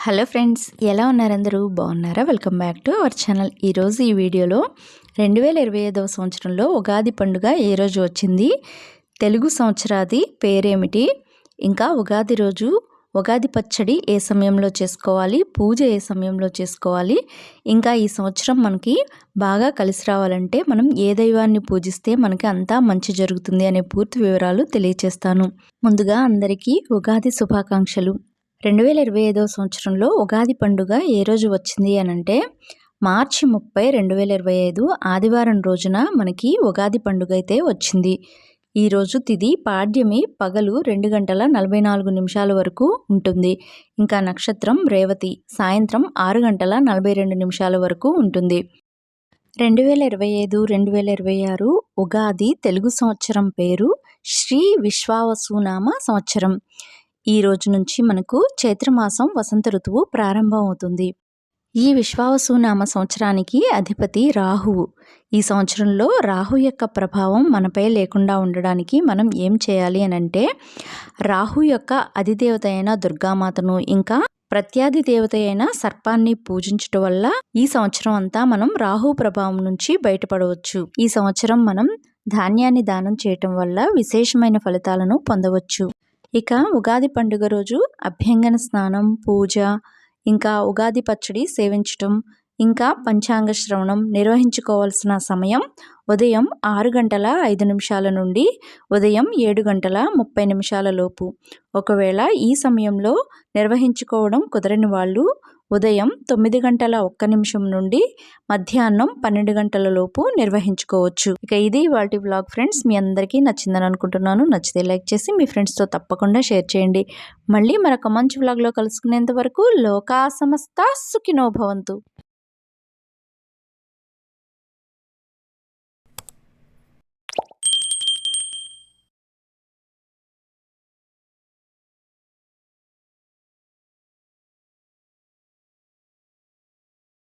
Hello friends, ఎలా ఉన్నారు? అందరూ బాగున్నారా? Welcome back to our channel. ఈరోజు ఈ వీడియోలో 2025వ సంవత్సరంలో ఉగాది పండుగ ఏ రోజు వచ్చింది, తెలుగు సంవత్సరాది పేరేమిటి, ఇంకా ఉగాది రోజు ఉగాది పచ్చడి ఏ సమయంలో చేసుకోవాలి, పూజ ఏ సమయంలో చేసుకోవాలి, ఇంకా ఈ సంవత్సరం మనకి బాగా కలిసి రావాలంటే మనం ఏ దైవాన్ని పూజిస్తే మనకి అంతా మంచి జరుగుతుంది అనే పూర్తి వివరాలు తెలియచేస్తాను. ముందుగా అందరికీ ఉగాది శుభాకాంక్షలు. 2025వ సంవత్సరంలో ఉగాది పండుగ ఏ రోజు వచ్చింది అనంటే మార్చి 30, 2025 ఆదివారం రోజున మనకి ఉగాది పండుగ అయితే వచ్చింది. ఈరోజు తిథి పాడ్యమి పగలు 2 గంటల 44 నిమిషాల వరకు ఉంటుంది. ఇంకా నక్షత్రం రేవతి సాయంత్రం 6 గంటల 42 నిమిషాల వరకు ఉంటుంది. 2025, 2026 ఉగాది తెలుగు సంవత్సరం పేరు శ్రీ విశ్వావసునామ సంవత్సరం. ఈ రోజు నుంచి మనకు చైత్రమాసం వసంత ఋతువు ప్రారంభం అవుతుంది. ఈ విశ్వావసునామ సంవత్సరానికి అధిపతి రాహువు. ఈ సంవత్సరంలో రాహు యొక్క ప్రభావం మనపై లేకుండా ఉండడానికి మనం ఏం చేయాలి అనంటే రాహు యొక్క అధిదేవత అయిన దుర్గామాతను ఇంకా ప్రత్యాది దేవత అయిన సర్పాన్ని పూజించటం వల్ల ఈ సంవత్సరం అంతా మనం రాహు ప్రభావం నుంచి బయటపడవచ్చు. ఈ సంవత్సరం మనం ధాన్యాన్ని దానం చేయటం వల్ల విశేషమైన ఫలితాలను పొందవచ్చు. ఇక ఉగాది పండుగ రోజు అభ్యంగన స్నానం, పూజ, ఇంకా ఉగాది పచ్చడి సేవించటం, ఇంకా పంచాంగ శ్రవణం నిర్వహించుకోవాల్సిన సమయం ఉదయం 6 గంటల 5 నిమిషాల నుండి ఉదయం 7 గంటల 30 నిమిషాల లోపు. ఒకవేళ ఈ సమయంలో నిర్వహించుకోవడం కుదరని వాళ్ళు ఉదయం 9 గంటల 1 నిమిషం నుండి మధ్యాహ్నం 12 గంటల లోపు నిర్వహించుకోవచ్చు. ఇక ఇది ఇవాల్టి వ్లాగ్ ఫ్రెండ్స్. మీ అందరికీ నచ్చిందని అనుకుంటున్నాను. నచ్చితే లైక్ చేసి మీ ఫ్రెండ్స్తో తప్పకుండా షేర్ చేయండి. మళ్ళీ మరొక మంచి వ్లాగ్లో కలుసుకునేంత వరకు లోకా సమస్త సుఖినో భవంతు.